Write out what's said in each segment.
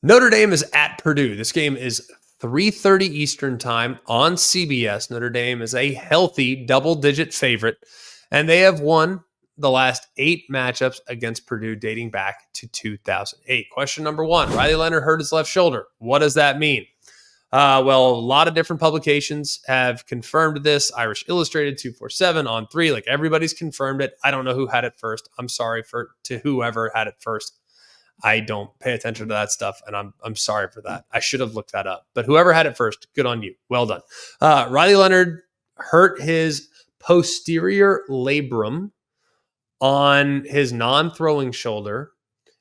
Notre Dame is at Purdue. This game is 3:30 Eastern time on CBS. Notre Dame is a healthy double-digit favorite, and they have won the last 8 matchups against Purdue dating back to 2008. Question number 1, Riley Leonard hurt his left shoulder. What does that mean? Well, a lot of different publications have confirmed this. Irish Illustrated, 247, On3, like everybody's confirmed it. I don't know who had it first. I'm sorry to whoever had it first. I don't pay attention to that stuff, and I'm sorry for that. I should have looked that up. But whoever had it first, good on you. Well done. Riley Leonard hurt his posterior labrum on his non-throwing shoulder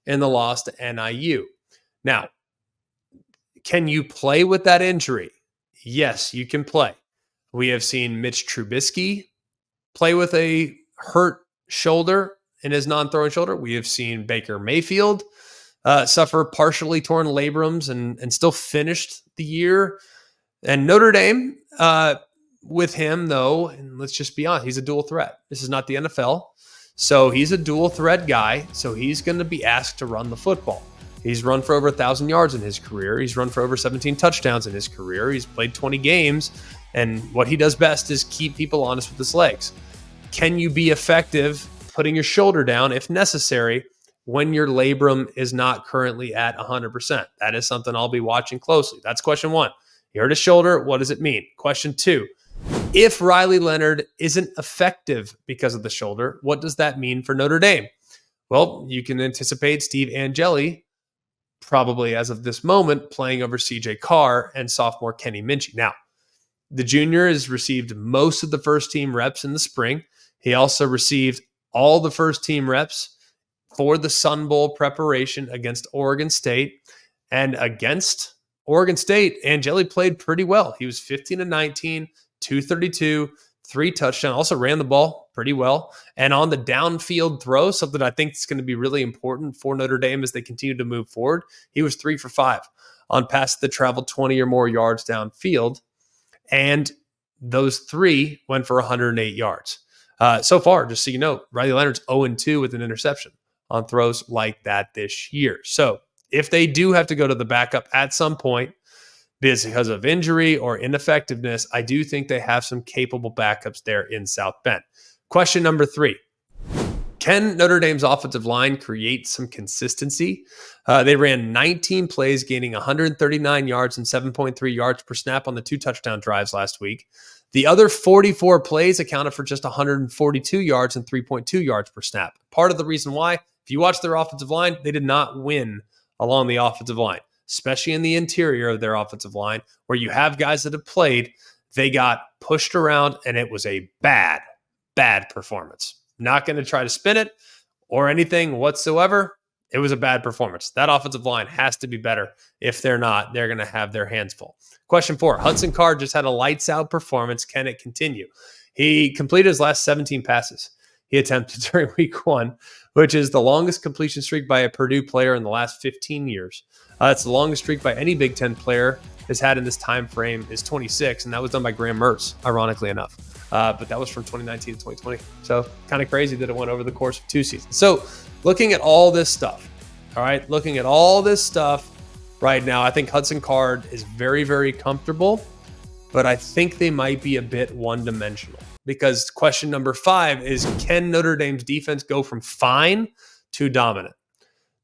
in the loss to NIU. Now, can you play with that injury? Yes, you can play. We have seen Mitch Trubisky play with a hurt shoulder in his non-throwing shoulder. We have seen Baker Mayfield suffer partially torn labrums and still finished the year. And Notre Dame, with him, though, and let's just be honest, he's a dual threat. This is not the NFL. So he's a dual threat guy. So he's going to be asked to run the football. He's run for over 1,000 yards in his career. He's run for over 17 touchdowns in his career. He's played 20 games. And what he does best is keep people honest with his legs. Can you be effective putting your shoulder down if necessary when your labrum is not currently at 100%? That is something I'll be watching closely. That's question 1. You hurt his shoulder. What does it mean? Question 2. If Riley Leonard isn't effective because of the shoulder, what does that mean for Notre Dame? Well, you can anticipate Steve Angeli, probably as of this moment, playing over CJ Carr and sophomore Kenny Minchey. Now, the junior has received most of the first team reps in the spring. He also received all the first team reps for the Sun Bowl preparation against Oregon State. And against Oregon State, Angeli played pretty well. He was 15-19, 232, 3 touchdowns, also ran the ball pretty well. And on the downfield throw, something I think is going to be really important for Notre Dame as they continue to move forward, he was 3 for 5 on passes that traveled 20 or more yards downfield. And those 3 went for 108 yards. So far, just so you know, Riley Leonard's 0-2 with an interception on throws like that this year. So if they do have to go to the backup at some point because of injury or ineffectiveness, I do think they have some capable backups there in South Bend. Question number 3. Can Notre Dame's offensive line create some consistency? They ran 19 plays, gaining 139 yards and 7.3 yards per snap on the 2 touchdown drives last week. The other 44 plays accounted for just 142 yards and 3.2 yards per snap. Part of the reason why, if you watch their offensive line, they did not win along the offensive line, especially in the interior of their offensive line, where you have guys that have played. They got pushed around, and it was a bad performance. Not going to try to spin it or anything whatsoever. It was a bad performance. That offensive line has to be better. If they're not, they're going to have their hands full. Question 4, Hudson Card just had a lights out performance. Can it continue? He completed his last 17 passes he attempted during week 1, which is the longest completion streak by a Purdue player in the last 15 years. It's the longest streak by any Big Ten player has had in this time frame is 26, and that was done by Graham Mertz, ironically enough. But that was from 2019 to 2020. So kind of crazy that it went over the course of 2 seasons. So looking at all this stuff, right now, I think Hudson Card is very, very comfortable, but I think they might be a bit one-dimensional because question number 5 is, can Notre Dame's defense go from fine to dominant?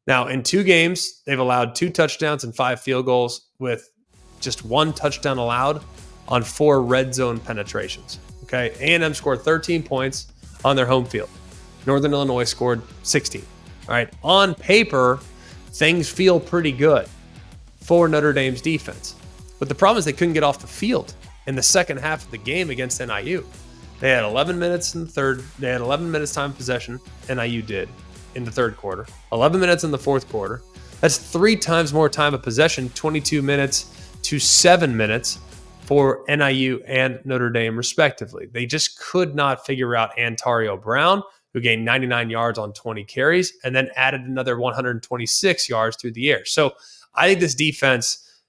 Now, in 2 games, they've allowed 2 touchdowns and 5 field goals with just 1 touchdown allowed on 4 red zone penetrations. Okay, A&M scored 13 points on their home field. Northern Illinois scored 16. All right, on paper, things feel pretty good for Notre Dame's defense. But the problem is they couldn't get off the field in the second half of the game against NIU. They had 11 minutes in the third. They had 11 minutes time of possession. NIU did in the third quarter. 11 minutes in the fourth quarter. That's 3 times more time of possession, 22 minutes to 7 minutes for NIU and Notre Dame, respectively. They just could not figure out Antario Brown, who gained 99 yards on 20 carries, and then added another 126 yards through the air. So I think this defense,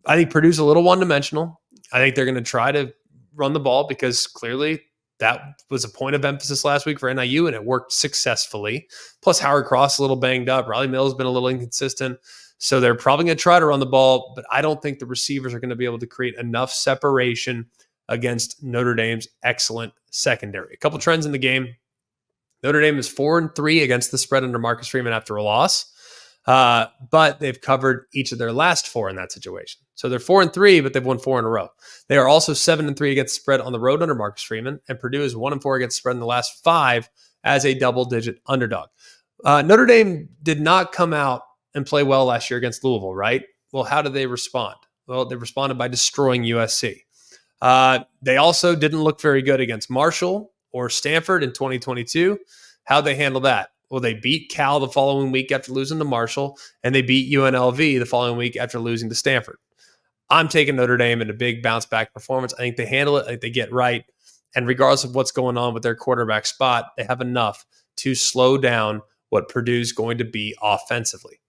I think Purdue's a little one-dimensional. I think they're going to try to run the ball because clearly that was a point of emphasis last week for NIU, and it worked successfully. Plus, Howard Cross a little banged up. Riley Mills has been a little inconsistent. So they're probably going to try to run the ball, but I don't think the receivers are going to be able to create enough separation against Notre Dame's excellent secondary. A couple trends in the game. Notre Dame is 4-3 against the spread under Marcus Freeman after a loss, but they've covered each of their last 4 in that situation. So they're 4-3, but they've won 4 in a row. They are also 7-3 against the spread on the road under Marcus Freeman, and Purdue is 1-4 against the spread in the last 5 as a double-digit underdog. Notre Dame did not come out and play well last year against Louisville, right? Well, how did they respond? Well, they responded by destroying USC. They also didn't look very good against Marshall or Stanford in 2022. How'd they handle that? Well, they beat Cal the following week after losing to Marshall, and they beat UNLV the following week after losing to Stanford. I'm taking Notre Dame in a big bounce-back performance. I think they handle it. I think they get right. And regardless of what's going on with their quarterback spot, they have enough to slow down what Purdue's going to be offensively.